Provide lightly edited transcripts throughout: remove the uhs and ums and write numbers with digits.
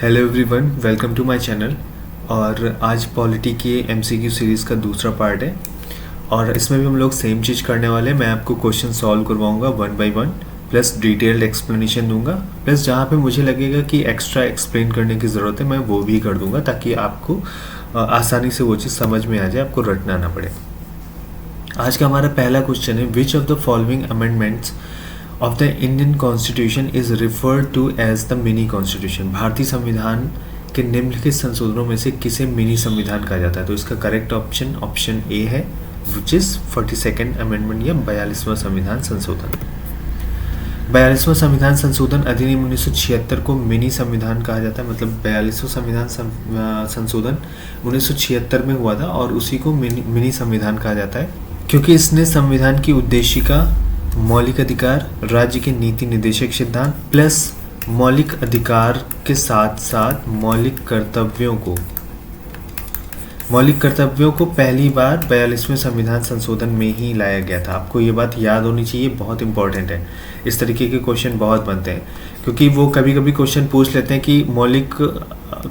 Hello everyone, welcome to my channel. और आज polity की एमसीक्यू सीरीज़ का दूसरा पार्ट है और इसमें भी हम लोग सेम चीज़ करने वाले हैं। मैं आपको क्वेश्चन सॉल्व करवाऊंगा one by one, plus detailed explanation दूंगा, प्लस जहाँ पे मुझे लगेगा कि एक्स्ट्रा एक्सप्लेन करने की ज़रूरत है मैं वो भी कर दूंगा, ताकि आपको आसानी से वो चीज़ समझ में आ जाए, आपको रटना ना पड़े। आज का हमारा पहला क्वेश्चन है, which of the following amendments of the Indian constitution is referred to as the mini constitution. भारतीय संविधान के निम्नलिखित संशोधनों में से किसे मिनी संविधान कहा जाता है? तो इसका करेक्ट ऑप्शन ए है, विच इज 42nd अमेंडमेंट या 42वां संविधान संशोधन। 42वां संविधान संशोधन अधिनियम 1976 को मिनी संविधान कहा जाता है। मतलब 42वां संविधान संशोधन 1976 में हुआ था और उसी को मिनी संविधान कहा जाता है, क्योंकि इसने संविधान की उद्देशिका, मौलिक अधिकार, राज्य के नीति निर्देशक सिद्धांत प्लस मौलिक अधिकार के साथ साथ मौलिक कर्तव्यों को पहली बार 42वें संविधान संशोधन में ही लाया गया था। आपको ये बात याद होनी चाहिए, बहुत इंपॉर्टेंट है। इस तरीके के क्वेश्चन बहुत बनते हैं, क्योंकि वो कभी कभी क्वेश्चन पूछ लेते हैं कि मौलिक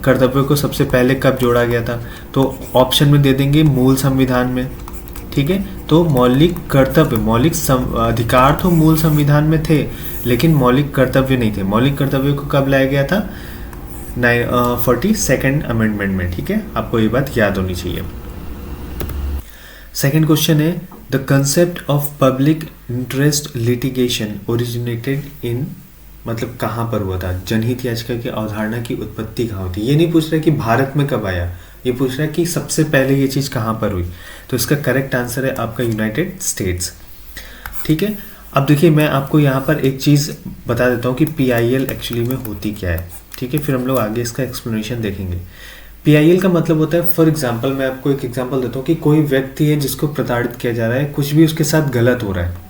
कर्तव्यों को सबसे पहले कब जोड़ा गया था, तो ऑप्शन में दे देंगे मूल संविधान में। ठीक है, तो मौलिक अधिकार तो मूल संविधान में थे, लेकिन मौलिक कर्तव्य नहीं थे। मौलिक कर्तव्य को कब लाया गया था? 42nd अमेंडमेंट में। ठीक है, आपको ये बात याद होनी चाहिए। सेकंड क्वेश्चन है, the concept of public interest litigation originated in, मतलब कहाँ पर हुआ था? जनहित याचिका की अवधारणा की उत्पत्ति कहाँ हुई थी? ये नहीं पूछ रहा कि भारत में कब आया, ये पूछ रहा है कि सबसे पहले ये चीज़ कहाँ पर हुई। तो इसका करेक्ट आंसर है आपका यूनाइटेड स्टेट्स। ठीक है, अब देखिए मैं आपको यहाँ पर एक चीज़ बता देता हूँ कि PIL एक्चुअली में होती क्या है। ठीक है, फिर हम लोग आगे इसका एक्सप्लेनेशन देखेंगे। PIL का मतलब होता है, फॉर एग्जाम्पल मैं आपको एक एग्जाम्पल देता हूँ कि कोई व्यक्ति है जिसको प्रताड़ित किया जा रहा है, कुछ भी उसके साथ गलत हो रहा है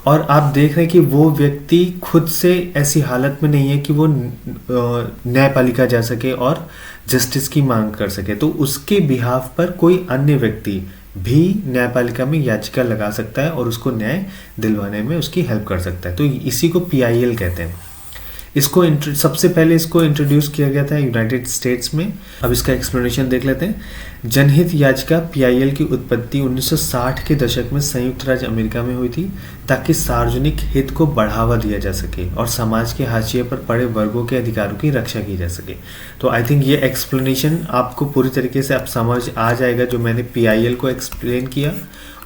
और आप देख रहे हैं कि वो व्यक्ति खुद से ऐसी हालत में नहीं है कि वो न्यायपालिका जा सके और जस्टिस की मांग कर सके, तो उसके बिहाफ पर कोई अन्य व्यक्ति भी न्यायपालिका में याचिका लगा सकता है और उसको न्याय दिलवाने में उसकी हेल्प कर सकता है। तो इसी को PIL कहते हैं। इसको सबसे पहले इसको इंट्रोड्यूस किया गया था यूनाइटेड स्टेट्स में। अब इसका एक्सप्लेनेशन देख लेते हैं। जनहित याचिका PIL की उत्पत्ति 1960 के दशक में संयुक्त राज्य अमेरिका में हुई थी, ताकि सार्वजनिक हित को बढ़ावा दिया जा सके और समाज के हाशिए पर पड़े वर्गों के अधिकारों की रक्षा की जा सके। तो आई थिंक ये एक्सप्लेनेशन आपको पूरी तरीके से आप समझ आ जाएगा। जो मैंने PIL को एक्सप्लेन किया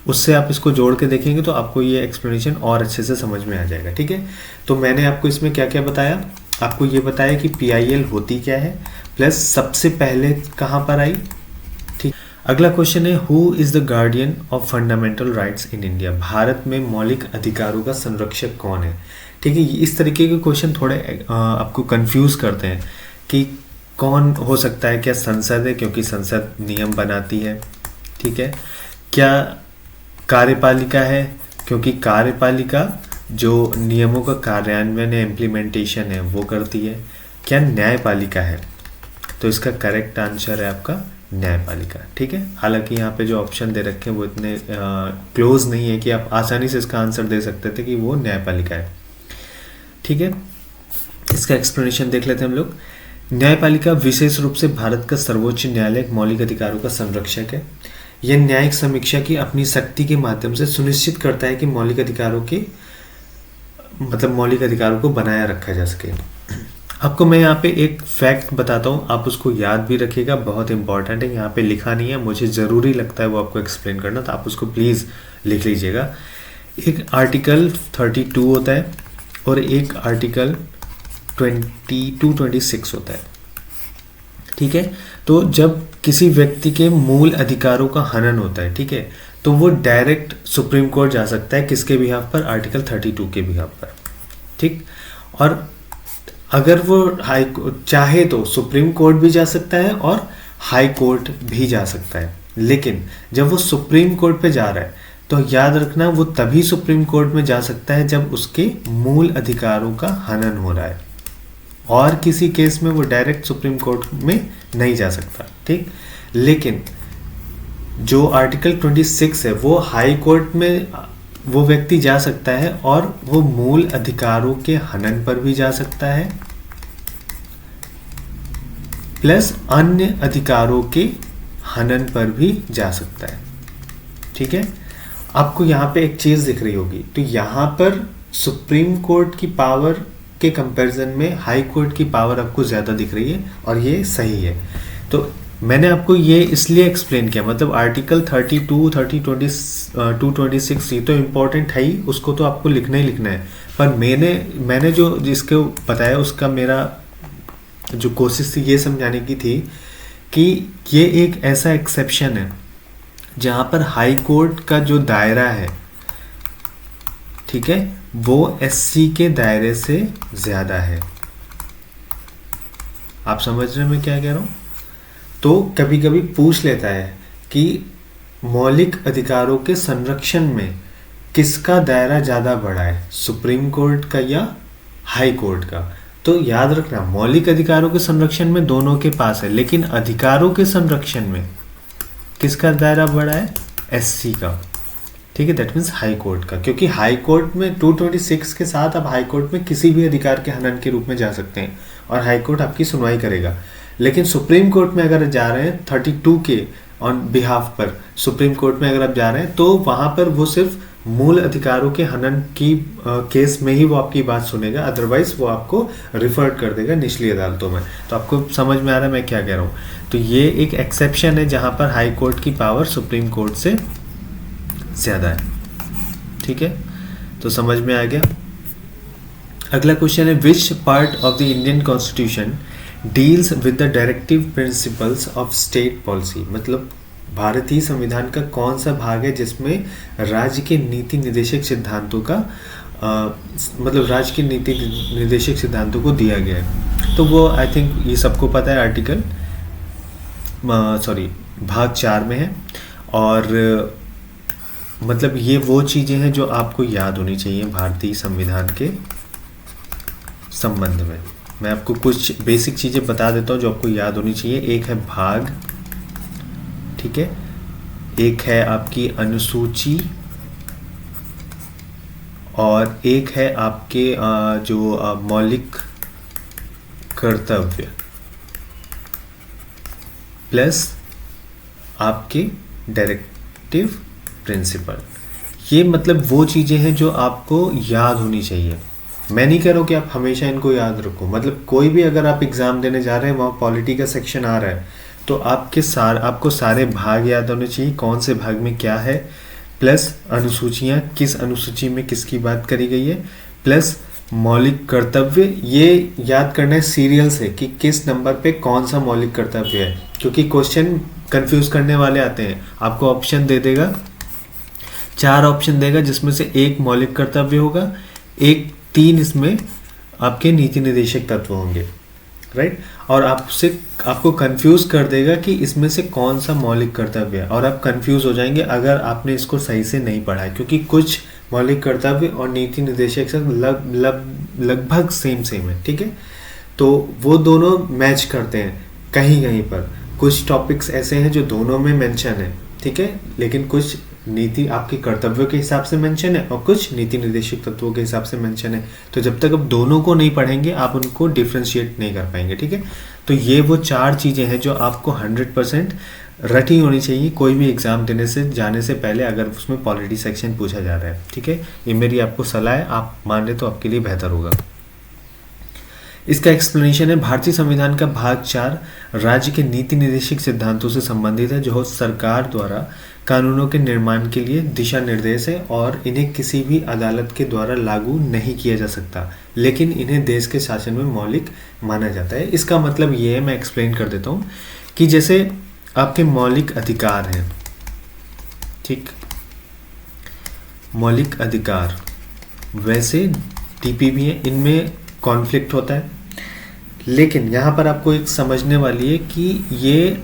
उससे आप इसको जोड़ के देखेंगे तो आपको ये एक्सप्लेनेशन और अच्छे से समझ में आ जाएगा। ठीक है, तो मैंने आपको इसमें क्या क्या बताया? आपको ये बताया कि PIL होती क्या है, प्लस सबसे पहले कहाँ पर आई। ठीक, अगला क्वेश्चन है, who is the guardian of fundamental rights in India? Bharat में मौलिक अधिकारों का संरक्षक कौन है? ठीक है, इस तरीके के क्वेश्चन थोड़े आपको कंफ्यूज करते हैं कि कौन हो सकता है। क्या संसद है, क्योंकि संसद नियम बनाती है। ठीक है, क्या कार्यपालिका है, क्योंकि कार्यपालिका जो नियमों का कार्यान्वयन या इम्प्लीमेंटेशन है वो करती है। क्या न्यायपालिका है? तो इसका करेक्ट आंसर है आपका न्यायपालिका। ठीक है, हालांकि यहाँ पे जो ऑप्शन दे रखे हैं वो इतने क्लोज नहीं है कि आप आसानी से इसका आंसर दे सकते थे कि वो न्यायपालिका है। ठीक है, इसका एक्सप्लेनेशन देख लेते हैं हम लोग। न्यायपालिका विशेष रूप से भारत का सर्वोच्च न्यायालय मौलिक अधिकारों का संरक्षक है। यह न्यायिक समीक्षा की अपनी शक्ति के माध्यम से सुनिश्चित करता है कि मौलिक अधिकारों को बनाया रखा जा सके। आपको मैं यहाँ पे एक फैक्ट बताता हूँ, आप उसको याद भी रखिएगा, बहुत इंपॉर्टेंट है। यहाँ पे लिखा नहीं है, मुझे ज़रूरी लगता है वो आपको एक्सप्लेन करना, तो आप उसको प्लीज़ लिख लीजिएगा। एक आर्टिकल 32 होता है और एक आर्टिकल 22-26 होता है। ठीक है, तो जब किसी व्यक्ति के मूल अधिकारों का हनन होता है, ठीक है, तो वो डायरेक्ट सुप्रीम कोर्ट जा सकता है। किसके बिहाफ पर? आर्टिकल 32 के बिहाफ पर। ठीक, और अगर वो चाहे तो सुप्रीम कोर्ट भी जा सकता है और हाई कोर्ट भी जा सकता है। लेकिन जब वो सुप्रीम कोर्ट पे जा रहा है तो याद रखना वो तभी सुप्रीम कोर्ट में जा सकता है जब उसके मूल अधिकारों का हनन हो रहा है, और किसी केस में वो डायरेक्ट सुप्रीम कोर्ट में नहीं जा सकता। ठीक, लेकिन जो आर्टिकल 26 है वो हाई कोर्ट में वो व्यक्ति जा सकता है और वो मूल अधिकारों के हनन पर भी जा सकता है प्लस अन्य अधिकारों के हनन पर भी जा सकता है। ठीक है, आपको यहाँ पे एक चीज दिख रही होगी, तो यहाँ पर सुप्रीम कोर्ट की पावर के कंपैरिजन में हाई कोर्ट की पावर आपको ज़्यादा दिख रही है, और ये सही है। तो मैंने आपको ये इसलिए एक्सप्लेन किया, मतलब आर्टिकल 32, 30, 226 ये तो इम्पोर्टेंट है ही, उसको तो आपको लिखना ही लिखना है, पर मैंने जो जिसको बताया उसका मेरा जो कोशिश थी ये समझाने की थी कि ये एक ऐसा एक्सेप्शन है जहाँ पर हाई कोर्ट का जो दायरा है, ठीक है, वो एससी के दायरे से ज़्यादा है। आप समझ रहे हैं मैं क्या कह रहा हूँ? तो कभी कभी पूछ लेता है कि मौलिक अधिकारों के संरक्षण में किसका दायरा ज़्यादा बड़ा है, सुप्रीम कोर्ट का या हाई कोर्ट का? तो याद रखना, मौलिक अधिकारों के संरक्षण में दोनों के पास है, लेकिन अधिकारों के संरक्षण में किसका दायरा बड़ा है? एससी का। ठीक है, दैट मीन्स हाई कोर्ट का, क्योंकि हाई कोर्ट में 226 के साथ आप हाई कोर्ट में किसी भी अधिकार के हनन के रूप में जा सकते हैं और हाई कोर्ट आपकी सुनवाई करेगा। लेकिन सुप्रीम कोर्ट में अगर जा रहे हैं 32 के ऑन बिहाफ पर, सुप्रीम कोर्ट में अगर आप जा रहे हैं तो वहाँ पर वो सिर्फ मूल अधिकारों के हनन की केस में ही वो आपकी बात सुनेगा, अदरवाइज वो आपको रिफर कर देगा निचली अदालतों में। तो आपको समझ में आ रहा है मैं क्या कह रहा हूँ? तो ये एक एक्सेप्शन है जहाँ पर हाई कोर्ट की पावर सुप्रीम कोर्ट से ज़्यादा है। ठीक है, तो समझ में आ गया। अगला क्वेश्चन है, which part of the Indian constitution deals with the directive principles of state policy? मतलब भारतीय संविधान का कौन सा भाग है जिसमें राज्य के नीति निर्देशक सिद्धांतों का मतलब राज्य के नीति निर्देशक सिद्धांतों को दिया गया है? तो वो आई थिंक ये सबको पता है, आर्टिकल भाग 4 में है। और मतलब ये वो चीज़ें हैं जो आपको याद होनी चाहिए भारतीय संविधान के संबंध में। मैं आपको कुछ बेसिक चीज़ें बता देता हूँ जो आपको याद होनी चाहिए। एक है भाग, ठीक है, एक है आपकी अनुसूची, और एक है आपके जो मौलिक कर्तव्य प्लस आपके डायरेक्टिव प्रिंसिपल। ये मतलब वो चीज़ें हैं जो आपको याद होनी चाहिए। मैं नहीं कह रहा हूँ कि आप हमेशा इनको याद रखो, मतलब कोई भी अगर आप एग्ज़ाम देने जा रहे हैं वहाँ पॉलिटी का सेक्शन आ रहा है तो आपको सारे भाग याद होने चाहिए, कौन से भाग में क्या है, प्लस अनुसूचियाँ किस अनुसूची में किसकी बात करी गई है, प्लस मौलिक कर्तव्य ये याद करना है सीरियल से कि किस नंबर पे कौन सा मौलिक कर्तव्य है, क्योंकि क्वेश्चन कंफ्यूज करने वाले आते हैं। आपको ऑप्शन दे देगा, 4 ऑप्शन देगा जिसमें से एक मौलिक कर्तव्य होगा, 3 इसमें आपके नीति निर्देशक तत्व होंगे, राइट। और आपको कंफ्यूज कर देगा कि इसमें से कौन सा मौलिक कर्तव्य है, और आप कंफ्यूज हो जाएंगे अगर आपने इसको सही से नहीं पढ़ा है, क्योंकि कुछ मौलिक कर्तव्य और नीति निर्देशक से लगभग सेम है, ठीक है। तो वो दोनों मैच करते हैं कहीं कहीं पर। कुछ टॉपिक्स ऐसे हैं जो दोनों में मेंशन है, ठीक है, लेकिन कुछ नीति आपके कर्तव्यों के हिसाब से मेंशन है और कुछ नीति निर्देशक तत्वों के हिसाब से मेंशन है। तो जब तक आप दोनों को नहीं पढ़ेंगे आप उनको डिफ्रेंशिएट नहीं कर पाएंगे, ठीक है। तो ये वो 4 चीज़ें हैं जो आपको 100% रटी होनी चाहिए कोई भी एग्जाम देने से जाने से पहले, अगर उसमें पॉलिटी सेक्शन पूछा जा रहा है, ठीक है। ये मेरी आपको सलाह है, आप मान ले तो आपके लिए बेहतर होगा। इसका एक्सप्लेनेशन है, भारतीय संविधान का भाग 4 राज्य के नीति निर्देशक सिद्धांतों से संबंधित है, जो सरकार द्वारा कानूनों के निर्माण के लिए दिशा निर्देश है और इन्हें किसी भी अदालत के द्वारा लागू नहीं किया जा सकता, लेकिन इन्हें देश के शासन में मौलिक माना जाता है। इसका मतलब ये है, मैं एक्सप्लेन कर देता हूँ कि जैसे आपके मौलिक अधिकार हैं, ठीक, मौलिक अधिकार वैसे टीपी भी है, इनमें कॉन्फ्लिक्ट होता है, लेकिन यहाँ पर आपको एक समझने वाली है कि ये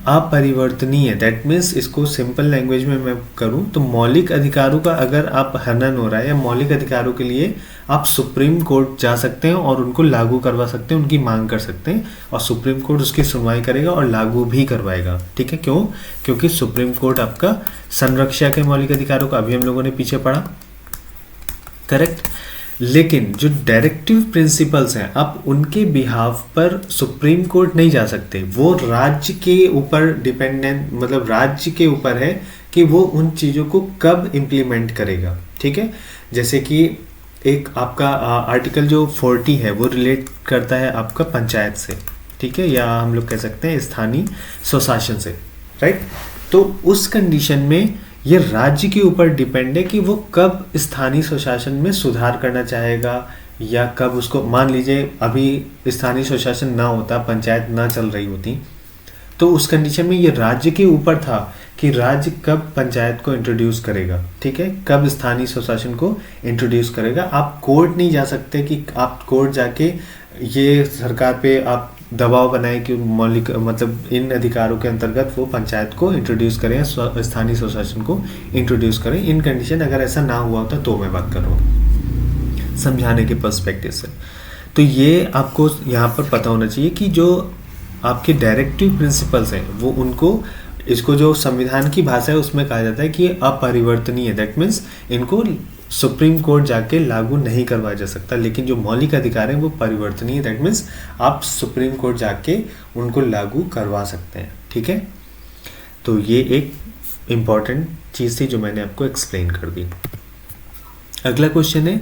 अपरिवर्तनीय है। दैट मीन्स इसको सिंपल लैंग्वेज में मैं करूँ तो मौलिक अधिकारों का अगर आप हनन हो रहा है या मौलिक अधिकारों के लिए आप सुप्रीम कोर्ट जा सकते हैं और उनको लागू करवा सकते हैं, उनकी मांग कर सकते हैं और सुप्रीम कोर्ट उसकी सुनवाई करेगा और लागू भी करवाएगा, ठीक है। क्यों? क्योंकि सुप्रीम कोर्ट आपका संरक्षक है मौलिक अधिकारों का, अभी हम लोगों ने पीछे पढ़ा, करेक्ट। लेकिन जो डायरेक्टिव प्रिंसिपल्स हैं अब उनके बिहाफ पर सुप्रीम कोर्ट नहीं जा सकते, वो राज्य के ऊपर डिपेंडेंट, मतलब राज्य के ऊपर है कि वो उन चीज़ों को कब इम्प्लीमेंट करेगा। ठीक है, जैसे कि एक आपका आर्टिकल जो 40 है वो रिलेट करता है आपका पंचायत से, ठीक है, या हम लोग कह सकते हैं स्थानीय स्वशासन से, राइट। तो उस कंडीशन में ये राज्य के ऊपर डिपेंड है कि वो कब स्थानीय स्वशासन में सुधार करना चाहेगा, या कब उसको, मान लीजिए अभी स्थानीय स्वशासन ना होता, पंचायत ना चल रही होती, तो उस कंडीशन में ये राज्य के ऊपर था कि राज्य कब पंचायत को इंट्रोड्यूस करेगा, ठीक है, कब स्थानीय स्वशासन को इंट्रोड्यूस करेगा। आप कोर्ट नहीं जा सकते कि आप कोर्ट जाके ये सरकार पे आप दबाव बनाए कि मौलिक, मतलब इन अधिकारों के अंतर्गत वो पंचायत को इंट्रोड्यूस करें या स्थानीय स्वशासन को इंट्रोड्यूस करें। इन कंडीशन अगर ऐसा ना हुआ होता तो मैं बात कर रहा हूँ समझाने के पर्सपेक्टिव से। तो ये आपको यहाँ पर पता होना चाहिए कि जो आपके डायरेक्टिव प्रिंसिपल्स हैं वो उनको, इसको जो संविधान की भाषा है उसमें कहा जाता है कि अपरिवर्तनीय, दैट मीन्स इनको सुप्रीम कोर्ट जाके लागू नहीं करवाया जा सकता, लेकिन जो मौलिक अधिकार हैं वो परिवर्तनीय, दैट मीन्स आप सुप्रीम कोर्ट जाके उनको लागू करवा सकते हैं। ठीक है, तो ये एक इम्पॉर्टेंट चीज़ थी जो मैंने आपको एक्सप्लेन कर दी। अगला क्वेश्चन है,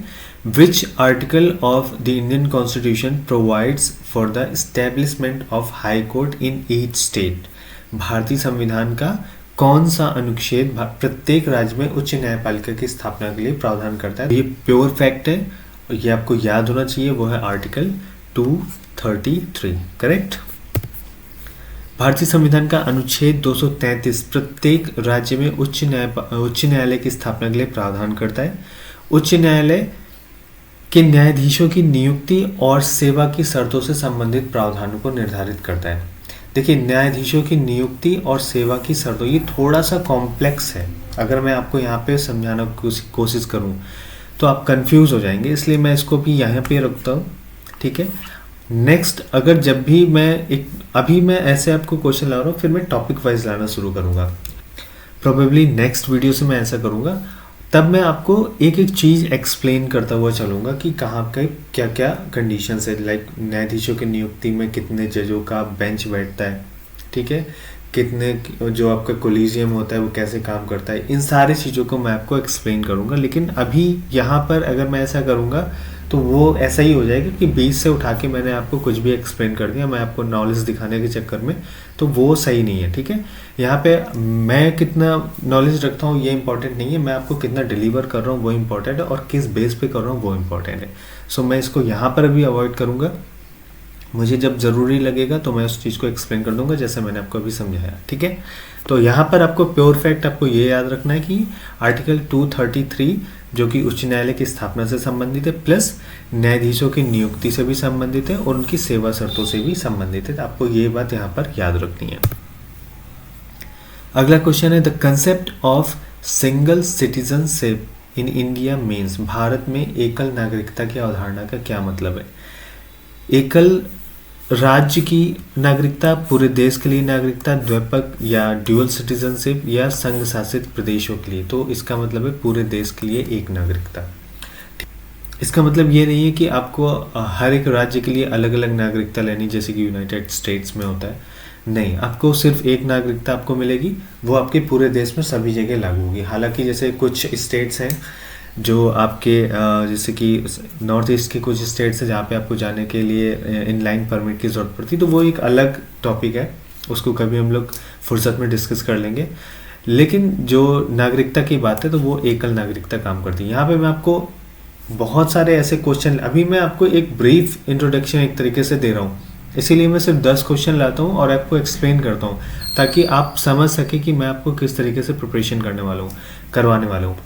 which article of the Indian constitution provides for the establishment of high court in each state. भारतीय संविधान का कौन सा अनुच्छेद प्रत्येक राज्य में उच्च न्यायपालिका की स्थापना के लिए प्रावधान करता है। ये प्योर फैक्ट है, ये आपको याद होना चाहिए, वो है आर्टिकल 233, करेक्ट। भारतीय संविधान का अनुच्छेद 233 प्रत्येक राज्य में उच्च न्यायालय की स्थापना के लिए प्रावधान करता है। उच्च न्यायालय के न्यायाधीशों की नियुक्ति और सेवा की शर्तों से संबंधित प्रावधानों को निर्धारित करता है। देखिए, न्यायाधीशों की नियुक्ति और सेवा की शर्तों, ये थोड़ा सा कॉम्प्लेक्स है, अगर मैं आपको यहाँ पे समझाना कोशिश करूँ तो आप कंफ्यूज हो जाएंगे, इसलिए मैं इसको भी यहाँ पे रखता हूँ। ठीक है, नेक्स्ट अगर जब भी मैं अभी मैं ऐसे आपको क्वेश्चन ला रहा हूँ, फिर मैं टॉपिक वाइज लाना शुरू करूँगा, प्रोबेबली नेक्स्ट वीडियो से मैं ऐसा करूँगा, तब मैं आपको एक एक चीज़ एक्सप्लेन करता हुआ चलूँगा कि कहाँ का क्या क्या कंडीशंस है, लाइक न्यायाधीशों की नियुक्ति में कितने जजों का बेंच बैठता है, ठीक है, कितने, जो आपका कोलिजियम होता है वो कैसे काम करता है, इन सारी चीज़ों को मैं आपको एक्सप्लेन करूँगा। लेकिन अभी यहाँ पर अगर मैं ऐसा करूँगा तो वो ऐसा ही हो जाएगा कि बीच से उठा के मैंने आपको कुछ भी एक्सप्लेन कर दिया, मैं आपको नॉलेज दिखाने के चक्कर में, तो वो सही नहीं है। ठीक है, यहाँ पे मैं कितना नॉलेज रखता हूँ ये इंपॉर्टेंट नहीं है, मैं आपको कितना डिलीवर कर रहा हूँ वो इम्पोर्टेंट है, और किस बेस पे कर रहा हूँ वो इम्पोर्टेंट है। सो मैं इसको यहाँ पर अभी अवॉइड करूँगा, मुझे जब ज़रूरी लगेगा तो मैं उस चीज़ को एक्सप्लेन कर दूंगा जैसे मैंने आपको अभी समझाया। ठीक है, तो यहाँ पर आपको प्योर फैक्ट आपको ये याद रखना है कि आर्टिकल 233 जो कि उच्च न्यायालय की स्थापना से संबंधित है, प्लस न्यायाधीशों की नियुक्ति से भी संबंधित है और उनकी सेवा शर्तों से भी संबंधित है, तो आपको ये बात यहाँ पर याद रखनी है। अगला क्वेश्चन है, the concept of single citizenship in India means. Bharat में एकल नागरिकता की अवधारणा का क्या मतलब है। एकल राज्य की नागरिकता, पूरे देश के लिए नागरिकता, द्विपक या ड्यूअल सिटीजनशिप, या संघ शासित प्रदेशों के लिए, तो इसका मतलब है पूरे देश के लिए एक नागरिकता। इसका मतलब ये नहीं है कि आपको हर एक राज्य के लिए अलग अलग नागरिकता लेनी, जैसे कि यूनाइटेड स्टेट्स में होता है, नहीं, आपको सिर्फ एक नागरिकता आपको मिलेगी, वो आपके पूरे देश में सभी जगह लागू होगी। हालांकि जैसे कुछ स्टेट्स हैं जो आपके जैसे कि नॉर्थ ईस्ट के कुछ स्टेट्स हैं जहाँ पे आपको जाने के लिए इनलाइन परमिट की ज़रूरत पड़ती है, तो वो एक अलग टॉपिक है, उसको कभी हम लोग फुर्सत में डिस्कस कर लेंगे। लेकिन जो नागरिकता की बात है तो वो एकल नागरिकता काम करती है। यहाँ पे मैं आपको बहुत सारे ऐसे क्वेश्चन, अभी मैं आपको एक ब्रीफ इंट्रोडक्शन एक तरीके से दे रहा हूँ, इसीलिए मैं सिर्फ 10 क्वेश्चन लाता हूँ और आपको एक्सप्लेन करता हूँ ताकि आप समझ सके कि मैं आपको किस तरीके से प्रिपरेशन करवाने वाला हूँ।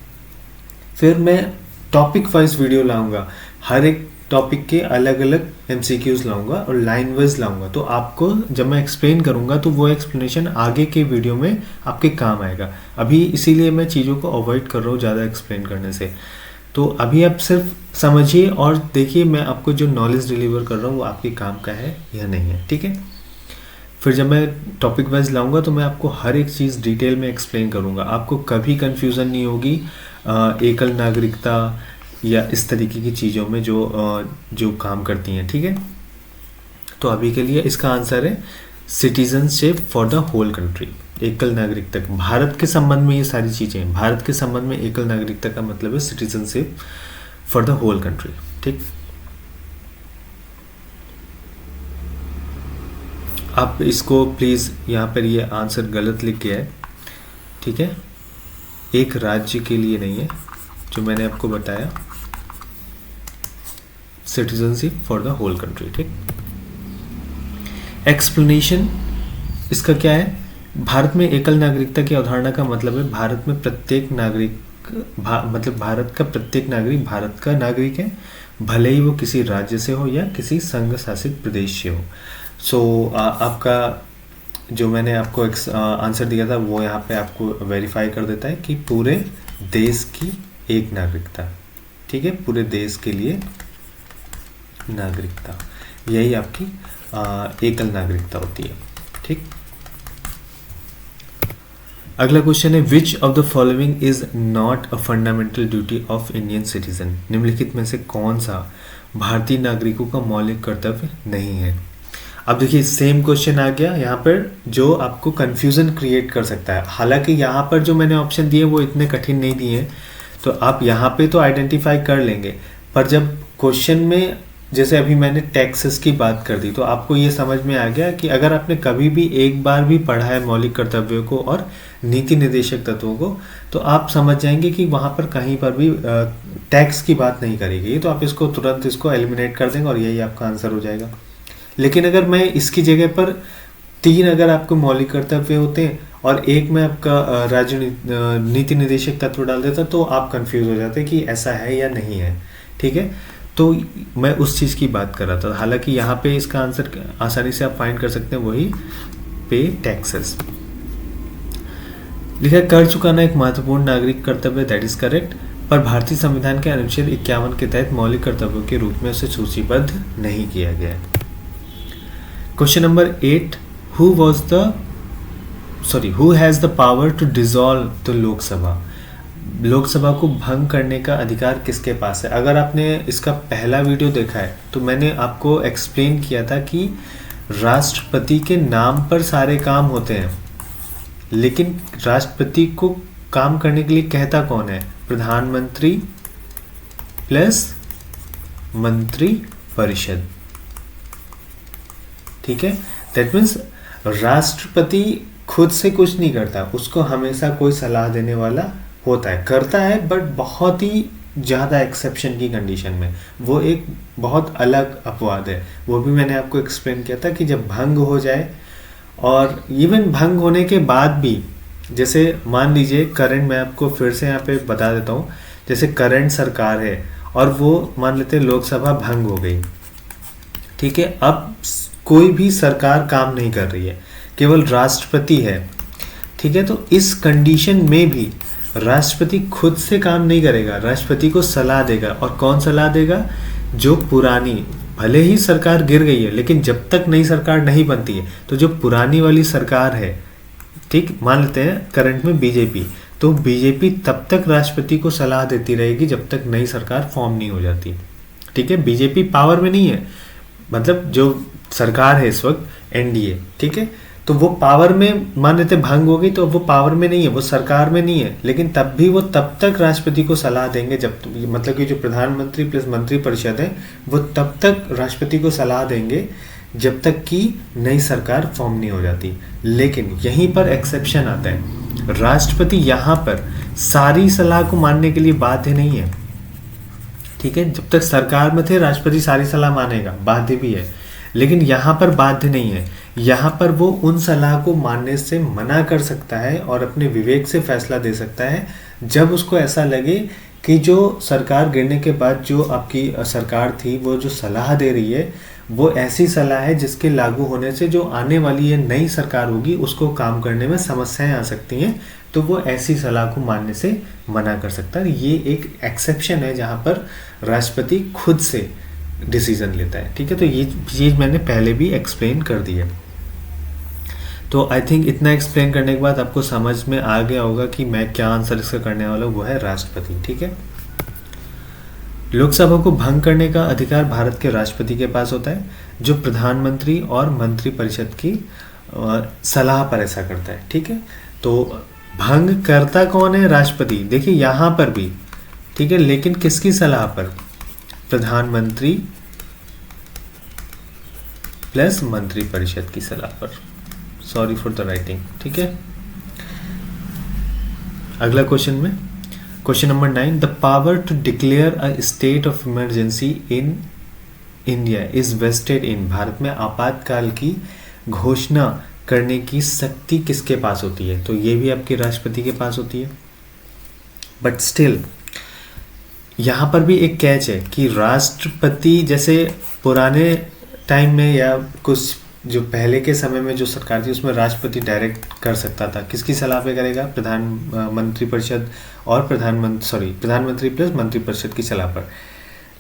फिर मैं टॉपिक वाइज वीडियो लाऊंगा, हर एक टॉपिक के अलग अलग MCQs लाऊंगा और लाइन वाइज लाऊंगा, तो आपको जब मैं एक्सप्लेन करूंगा तो वो एक्सप्लेनेशन आगे के वीडियो में आपके काम आएगा। अभी इसीलिए मैं चीज़ों को अवॉइड कर रहा हूँ ज़्यादा एक्सप्लेन करने से। तो अभी आप सिर्फ समझिए और देखिए मैं आपको जो नॉलेज डिलीवर कर रहा हूँ वो आपके काम का है या नहीं है। ठीक है, फिर जब मैं टॉपिक वाइज लाऊंगा तो मैं आपको हर एक चीज़ डिटेल में एक्सप्लेन करूंगा, आपको कभी कंफ्यूजन नहीं होगी। एकल नागरिकता, या इस तरीके की चीज़ों में जो काम करती हैं, ठीक है। तो अभी के लिए इसका आंसर है citizenship for the whole country, एकल नागरिकता। भारत के संबंध में ये सारी चीज़ें, भारत के संबंध में एकल नागरिकता का मतलब है citizenship for the whole country, ठीक। आप इसको प्लीज़, यहाँ पर ये आंसर गलत लिख के है, ठीक है, एक राज्य के लिए नहीं है जो मैंने आपको बताया, citizenship for the whole country, ठीक। एक्सप्लेनेशन इसका क्या है? भारत में एकल नागरिकता की अवधारणा का मतलब है भारत में प्रत्येक नागरिक मतलब भारत का प्रत्येक नागरिक भारत का नागरिक है, भले ही वो किसी राज्य से हो या किसी संघ शासित प्रदेश से हो। सो आपका जो मैंने आपको आंसर दिया था वो यहाँ पे आपको वेरीफाई कर देता है कि पूरे देश की एक नागरिकता, ठीक है, पूरे देश के लिए नागरिकता, यही आपकी एकल नागरिकता होती है, ठीक। अगला क्वेश्चन है which of the following is not a fundamental duty of Indian citizen, निम्नलिखित में से कौन सा भारतीय नागरिकों का मौलिक कर्तव्य नहीं है। अब देखिए सेम क्वेश्चन आ गया यहाँ पर जो आपको कंफ्यूजन क्रिएट कर सकता है। हालांकि यहाँ पर जो मैंने ऑप्शन दिए वो इतने कठिन नहीं दिए हैं, तो आप यहाँ पे तो आइडेंटिफाई कर लेंगे, पर जब क्वेश्चन में जैसे अभी मैंने टैक्सेस की बात कर दी तो आपको ये समझ में आ गया कि अगर आपने कभी भी एक बार भी पढ़ा है मौलिक कर्तव्यों को और नीति निर्देशक तत्वों को, तो आप समझ जाएंगे कि वहाँ पर कहीं पर भी टैक्स की बात नहीं करेगी, तो आप इसको तुरंत इसको एलिमिनेट कर देंगे और यही आपका आंसर हो जाएगा। लेकिन अगर मैं इसकी जगह पर 3 अगर आपको मौलिक कर्तव्य होते हैं और एक में आपका राज्य नीति निर्देशक तत्व डाल देता तो आप कंफ्यूज हो जाते कि ऐसा है या नहीं है, ठीक है। तो मैं उस चीज़ की बात कर रहा था। हालांकि यहाँ पे इसका आंसर आसानी से आप फाइंड कर सकते हैं, वही पे टैक्सेस। लिखा कर चुकाना एक महत्वपूर्ण नागरिक कर्तव्य, दैट इज करेक्ट, पर भारतीय संविधान के अनुच्छेद 51 के तहत मौलिक कर्तव्यों के रूप में उसे सूचीबद्ध नहीं किया गया है। Question number 8, who has the power to dissolve the Lok Sabha, Lok Sabha को भंग करने का अधिकार किसके पास है। अगर आपने इसका पहला वीडियो देखा है तो मैंने आपको एक्सप्लेन किया था कि राष्ट्रपति के नाम पर सारे काम होते हैं, लेकिन राष्ट्रपति को काम करने के लिए कहता कौन है? प्रधानमंत्री प्लस मंत्री परिषद, ठीक है। दैट मीन्स राष्ट्रपति खुद से कुछ नहीं करता, उसको हमेशा कोई सलाह देने वाला होता है, करता है बट बहुत ही ज़्यादा एक्सेप्शन की कंडीशन में, वो एक बहुत अलग अपवाद है। वो भी मैंने आपको एक्सप्लेन किया था कि जब भंग हो जाए, और इवन भंग होने के बाद भी, जैसे मान लीजिए करंट, मैं आपको फिर से यहाँ पे बता देता हूँ, जैसे करंट सरकार है और वो मान लेते हैं लोकसभा भंग हो गई, ठीक है, अब कोई भी सरकार काम नहीं कर रही है, केवल राष्ट्रपति है, ठीक है। तो इस कंडीशन में भी राष्ट्रपति खुद से काम नहीं करेगा, राष्ट्रपति को सलाह देगा। और कौन सलाह देगा? जो पुरानी, भले ही सरकार गिर गई है लेकिन जब तक नई सरकार नहीं बनती है, तो जो पुरानी वाली सरकार है, ठीक, मान लेते हैं करंट में बीजेपी, तो बीजेपी तब तक राष्ट्रपति को सलाह देती रहेगी जब तक नई सरकार फॉर्म नहीं हो जाती, ठीक है। बीजेपी पावर में नहीं है, मतलब जो सरकार है इस वक्त एनडीए, ठीक है, तो वो पावर में, मान लेते भंग हो गई तो वो पावर में नहीं है, वो सरकार में नहीं है, लेकिन तब भी वो तब तक राष्ट्रपति को सलाह देंगे जब, मतलब कि जो प्रधानमंत्री प्लस मंत्री परिषद है वो तब तक राष्ट्रपति को सलाह देंगे जब तक कि नई सरकार फॉर्म नहीं हो जाती। लेकिन यहीं पर एक्सेप्शन आता है, राष्ट्रपति यहाँ पर सारी सलाह को मानने के लिए बाध्य नहीं है, ठीक है। जब तक सरकार में थे राष्ट्रपति सारी सलाह मानेगा, बाध्य भी है, लेकिन यहाँ पर बाध्य नहीं है। यहाँ पर वो उन सलाह को मानने से मना कर सकता है और अपने विवेक से फैसला दे सकता है जब उसको ऐसा लगे कि जो सरकार गिरने के बाद जो आपकी सरकार थी वो जो सलाह दे रही है वो ऐसी सलाह है जिसके लागू होने से जो आने वाली ये नई सरकार होगी उसको काम करने में समस्याएं आ सकती हैं, तो वो ऐसी सलाह को मानने से मना कर सकता है। ये एक एक्सेप्शन है जहाँ पर राष्ट्रपति खुद से डिसीजन लेता है, ठीक है। तो ये चीज़ मैंने पहले भी एक्सप्लेन कर दी है। तो आई थिंक इतना एक्सप्लेन करने के बाद आपको समझ में आ गया होगा कि मैं क्या आंसर इसका करने वाला हूँ, वो है राष्ट्रपति, ठीक है। लोकसभा को भंग करने का अधिकार भारत के राष्ट्रपति के पास होता है, जो प्रधानमंत्री और मंत्रिपरिषद की सलाह पर ऐसा करता है। ठीक है, तो भंग करता कौन है? राष्ट्रपति। देखिए यहाँ पर भी, ठीक है, लेकिन किसकी सलाह पर? प्रधानमंत्री प्लस मंत्रिपरिषद की सलाह पर। Sorry for the writing. ठीक है, अगला क्वेश्चन में, question number 9, the power to declare a state of emergency in India is vested in. Bharat में आपातकाल की घोषणा करने की शक्ति किसके पास होती है? तो ये भी आपके राष्ट्रपति के पास होती है। बट स्टिल यहाँ पर भी एक कैच है कि राष्ट्रपति, जैसे पुराने टाइम में या कुछ जो पहले के समय में जो सरकार थी उसमें राष्ट्रपति डायरेक्ट कर सकता था। किसकी सलाह पे करेगा? प्रधानमंत्री परिषद और प्रधानमंत्री प्लस मंत्रिपरिषद की सलाह पर।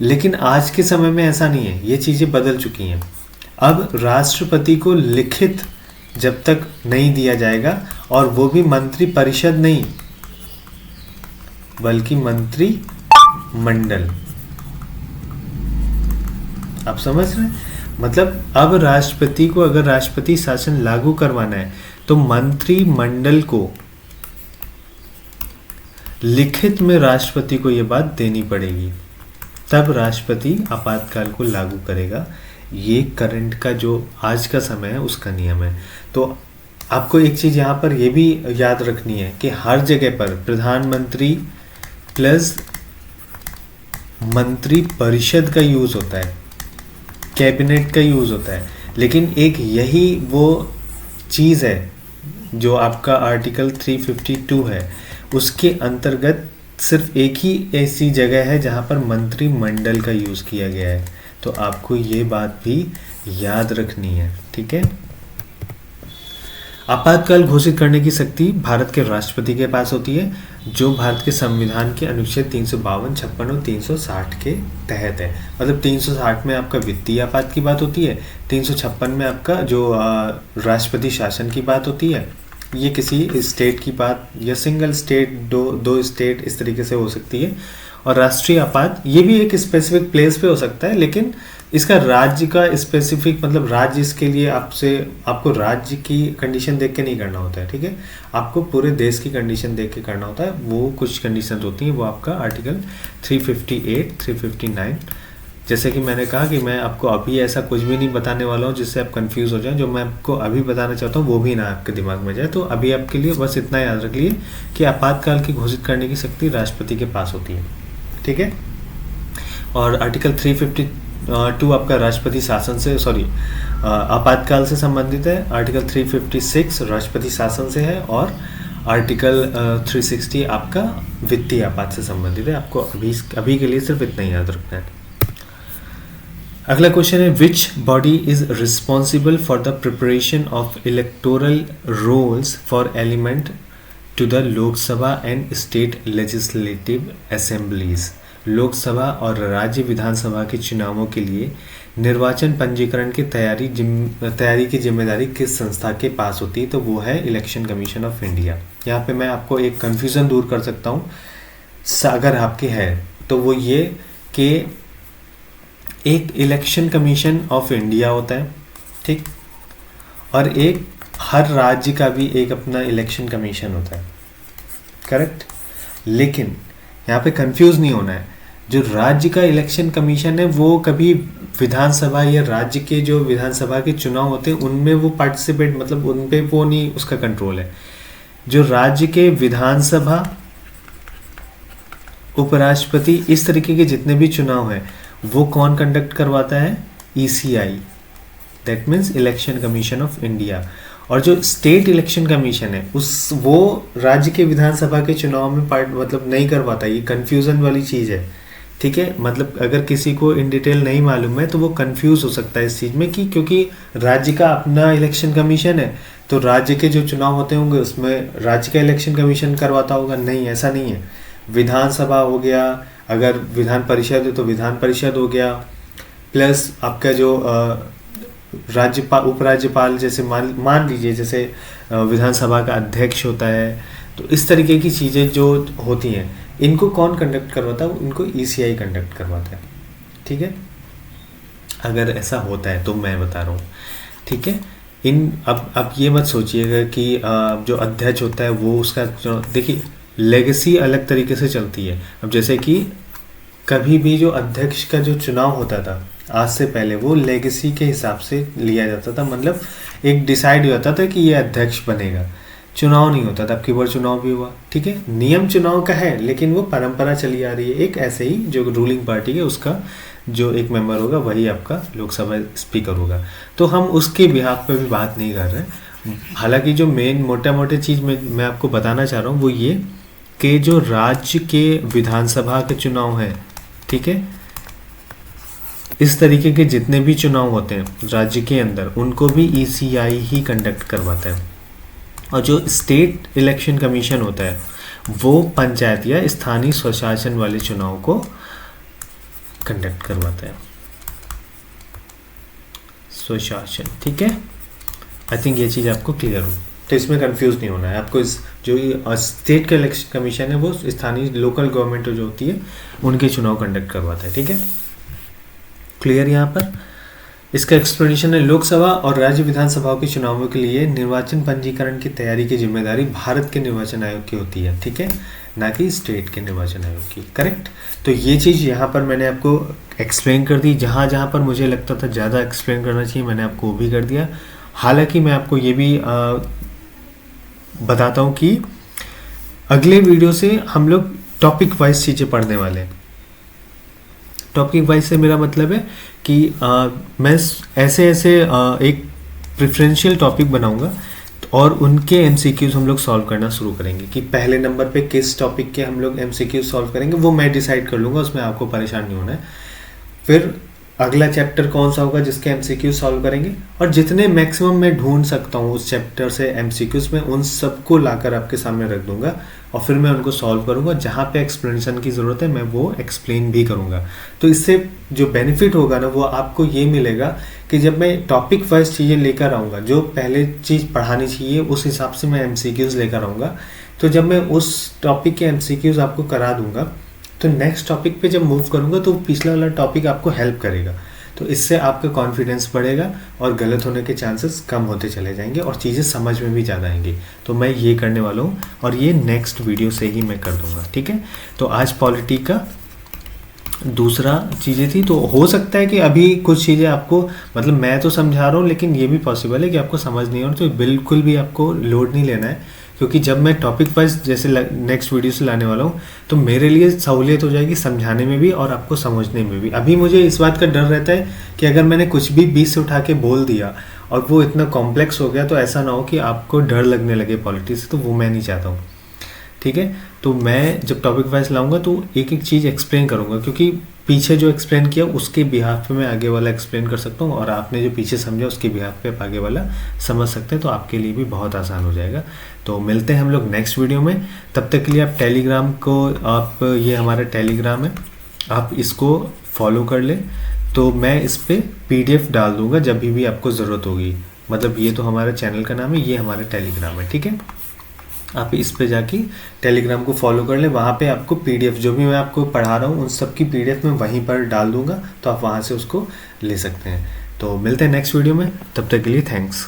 लेकिन आज के समय में ऐसा नहीं है, ये चीज़ें बदल चुकी हैं। अब राष्ट्रपति को लिखित जब तक नहीं दिया जाएगा, और वो भी मंत्रिपरिषद नहीं बल्कि मंत्रिमंडल। आप समझ रहे हैं? मतलब अब राष्ट्रपति को अगर राष्ट्रपति शासन लागू करवाना है तो मंत्रिमंडल को लिखित में राष्ट्रपति को यह बात देनी पड़ेगी, तब राष्ट्रपति आपातकाल को लागू करेगा। ये करंट का जो आज का समय है उसका नियम है। तो आपको एक चीज़ यहाँ पर यह भी याद रखनी है कि हर जगह पर प्रधानमंत्री प्लस मंत्रिपरिषद का यूज़ होता है, कैबिनेट का यूज़ होता है। लेकिन एक यही वो चीज़ है जो आपका आर्टिकल 352 है, उसके अंतर्गत सिर्फ एक ही ऐसी जगह है जहाँ पर मंत्रिमंडल का यूज़ किया गया है। तो आपको ये बात भी याद रखनी है। ठीक है, आपातकाल घोषित करने की शक्ति भारत के राष्ट्रपति के पास होती है, जो भारत के संविधान के अनुच्छेद 352, 56 और 360 के तहत है। मतलब 360 में आपका वित्तीय आपात की बात होती है, 356 में आपका जो राष्ट्रपति शासन की बात होती है, ये किसी स्टेट की बात या सिंगल स्टेट, दो स्टेट, इस तरीके से हो सकती है। और राष्ट्रीय आपात ये भी एक स्पेसिफिक प्लेस पे हो सकता है, लेकिन इसका राज्य का स्पेसिफिक मतलब राज्य, इसके लिए आपको राज्य की कंडीशन देख के नहीं करना होता है। ठीक है, आपको पूरे देश की कंडीशन देख के करना होता है। वो कुछ कंडीशन होती हैं, वो आपका आर्टिकल 358, 359, जैसे कि मैंने कहा कि मैं आपको अभी ऐसा कुछ भी नहीं बताने वाला हूँ जिससे आप कंफ्यूज हो जाएं। जो मैं आपको अभी बताना चाहता हूँ वो भी ना आपके दिमाग में जाए। तो अभी आपके लिए बस इतना याद रख लिए कि आपातकाल की घोषित करने की शक्ति राष्ट्रपति के पास होती है। ठीक है, और आर्टिकल 352 आपका राष्ट्रपति शासन से, आपातकाल से संबंधित है। आर्टिकल 356 राष्ट्रपति शासन से है, और आर्टिकल 360 आपका वित्तीय आपात से संबंधित है। आपको अभी के लिए सिर्फ इतना ही याद रखना है। अगला क्वेश्चन है, which body is responsible for the preparation of electoral rolls for element to the Lok Sabha and state legislative assemblies. Lok Sabha और राज्य विधानसभा के चुनावों के लिए निर्वाचन पंजीकरण की तैयारी की जिम्मेदारी किस संस्था के पास होती है? तो वो है इलेक्शन कमीशन ऑफ इंडिया। यहाँ पे मैं आपको एक कन्फ्यूज़न दूर कर सकता हूँ अगर आपके है, तो वो ये कि एक इलेक्शन कमीशन ऑफ इंडिया होता है, ठीक, और एक हर राज्य का भी एक अपना इलेक्शन कमीशन होता है, करेक्ट। लेकिन यहाँ पे कंफ्यूज नहीं होना है, जो राज्य का इलेक्शन कमीशन है वो कभी विधानसभा या राज्य के जो विधानसभा के चुनाव होते हैं उनमें वो पार्टिसिपेट, मतलब उन पे वो नहीं, उसका कंट्रोल है। जो राज्य के विधानसभा, उपराष्ट्रपति, इस तरीके के जितने भी चुनाव हैं वो कौन कंडक्ट करवाता है? ECI, that means election commission of India. और जो स्टेट इलेक्शन कमीशन है वो राज्य के विधानसभा के चुनाव में मतलब नहीं करवाता। ये कंफ्यूजन वाली चीज़ है, ठीक है। मतलब अगर किसी को इन डिटेल नहीं मालूम है तो वो कंफ्यूज हो सकता है इस चीज़ में कि क्योंकि राज्य का अपना इलेक्शन कमीशन है तो राज्य के जो चुनाव होते होंगे उसमें राज्य का इलेक्शन कमीशन करवाता होगा। नहीं, ऐसा नहीं है। विधानसभा हो गया, अगर विधान परिषद है तो विधान परिषद हो गया, प्लस आपका जो राज्यपाल, उपराज्यपाल, जैसे मान लीजिए जैसे विधानसभा का अध्यक्ष होता है, तो इस तरीके की चीज़ें जो होती हैं इनको कौन कंडक्ट करवाता है? इनको ईसीआई कंडक्ट करवाता है, ठीक है। अगर ऐसा होता है तो मैं बता रहा हूँ, ठीक है। अब ये मत सोचिएगा कि जो अध्यक्ष होता है वो उसका देखिए लेगेसी अलग तरीके से चलती है। अब जैसे कि कभी भी जो अध्यक्ष का जो चुनाव होता था आज से पहले, वो लेगेसी के हिसाब से लिया जाता था, मतलब एक डिसाइड हो जाता था कि ये अध्यक्ष बनेगा, चुनाव नहीं होता था। अब की बार चुनाव भी हुआ, ठीक है, नियम चुनाव का है, लेकिन वो परंपरा चली आ रही है एक ऐसे ही, जो रूलिंग पार्टी है उसका जो एक मेंबर होगा वही आपका लोकसभा स्पीकर होगा। तो हम उसके बिहाफ पे भी बात नहीं कर रहे हैं। हालांकि जो मेन मोटा मोटे चीज़ मैं आपको बताना चाह रहा हूँ वो ये कि जो राज्य के विधानसभा के चुनाव हैं, ठीक है, इस तरीके के जितने भी चुनाव होते हैं राज्य के अंदर, उनको भी ईसीआई ही कंडक्ट करवाता है। और जो स्टेट इलेक्शन कमीशन होता है वो पंचायत या स्थानीय स्वशासन वाले चुनाव को कंडक्ट करवाता है, स्वशासन, ठीक है। आई थिंक ये चीज़ आपको क्लियर हो, तो इसमें कंफ्यूज नहीं होना है आपको। इस जो स्टेट का इलेक्शन कमीशन है वो स्थानीय लोकल गवर्नमेंट जो होती है उनके चुनाव कंडक्ट करवाता है, ठीक है। क्लियर यहाँ पर? इसका एक्सप्लेनेशन है, लोकसभा और राज्य विधानसभाओं के चुनावों के लिए निर्वाचन पंजीकरण की तैयारी की जिम्मेदारी भारत के निर्वाचन आयोग की होती है, ठीक है, ना कि स्टेट के निर्वाचन आयोग की। करेक्ट। तो ये चीज़ यहाँ पर मैंने आपको एक्सप्लेन कर दी। जहाँ जहाँ पर मुझे लगता था ज़्यादा एक्सप्लेन करना चाहिए मैंने आपको वो भी कर दिया। हालांकि मैं आपको ये भी बताता हूँ कि अगले वीडियो से हम लोग टॉपिक वाइज चीज़ें पढ़ने वाले हैं। टॉपिक वाइज से मेरा मतलब है कि मैं ऐसे एक प्रेफरेंशियल टॉपिक बनाऊंगा और उनके एमसीक्यूज हम लोग सॉल्व करना शुरू करेंगे कि पहले नंबर पे किस टॉपिक के हम लोग एमसीक्यूज सॉल्व करेंगे, वो मैं डिसाइड कर लूँगा, उसमें आपको परेशान नहीं होना है। फिर अगला चैप्टर कौन सा होगा जिसके एमसीक्यूज सॉल्व करेंगे, और जितने मैक्सिमम मैं ढूंढ सकता हूँ उस चैप्टर से एमसीक्यूज में, उन सबको लाकर आपके सामने रख दूंगा और फिर मैं उनको सॉल्व करूंगा। जहाँ पे एक्सप्लेनेशन की ज़रूरत है मैं वो एक्सप्लेन भी करूंगा। तो इससे जो बेनिफिट होगा ना वो आपको ये मिलेगा कि जब मैं टॉपिक वाइज चीज़ें लेकर आऊँगा, जो पहले चीज़ पढ़ानी चाहिए उस हिसाब से मैं एमसीक्यूज लेकर आऊँगा। तो जब मैं उस टॉपिक के एमसीक्यूज आपको करा दूंगा तो नेक्स्ट टॉपिक पे जब मूव करूंगा तो पिछला वाला टॉपिक आपको हेल्प करेगा। तो इससे आपका कॉन्फिडेंस बढ़ेगा और गलत होने के चांसेस कम होते चले जाएंगे और चीज़ें समझ में भी ज़्यादा आएंगी। तो मैं ये करने वाला हूँ और ये नेक्स्ट वीडियो से ही मैं कर दूंगा, ठीक है। तो आज पॉलिटी का दूसरा चीज़ें थी। तो हो सकता है कि अभी कुछ चीज़ें आपको, मतलब मैं तो समझा रहा हूँ लेकिन ये भी पॉसिबल है कि आपको समझ नहीं हो, तो बिल्कुल भी आपको लोड नहीं लेना है, क्योंकि जब मैं टॉपिक वाइज जैसे नेक्स्ट वीडियो से लाने वाला हूँ तो मेरे लिए सहूलियत हो जाएगी समझाने में भी और आपको समझने में भी। अभी मुझे इस बात का डर रहता है कि अगर मैंने कुछ भी बीच से उठा के बोल दिया और वो इतना कॉम्प्लेक्स हो गया तो ऐसा ना हो कि आपको डर लगने लगे पॉलिटिक्स से, तो वो मैं नहीं चाहता हूँ, ठीक है। तो मैं जब टॉपिक वाइज लाऊंगा तो एक एक चीज़ एक्सप्लेन करूँगा, क्योंकि पीछे जो एक्सप्लेन किया उसके बिहाफ पे मैं आगे वाला एक्सप्लेन कर सकता हूँ और आपने जो पीछे समझा उसके बिहाफ पे आप आगे वाला समझ सकते हैं, तो आपके लिए भी बहुत आसान हो जाएगा। तो मिलते हैं हम लोग नेक्स्ट वीडियो में। तब तक के लिए आप टेलीग्राम को, आप ये हमारा टेलीग्राम है, आप इसको फॉलो कर लें। तो मैं इस पर PDF डाल दूँगा जब भी आपको ज़रूरत होगी। मतलब ये तो हमारे चैनल का नाम है, ये हमारा टेलीग्राम है, ठीक है। आप इस पे जाके टेलीग्राम को फॉलो कर लें, वहाँ पे आपको PDF जो भी मैं आपको पढ़ा रहा हूँ उन सब की PDF मैं वहीं पर डाल दूँगा, तो आप वहाँ से उसको ले सकते हैं। तो मिलते हैं नेक्स्ट वीडियो में, तब तक के लिए थैंक्स।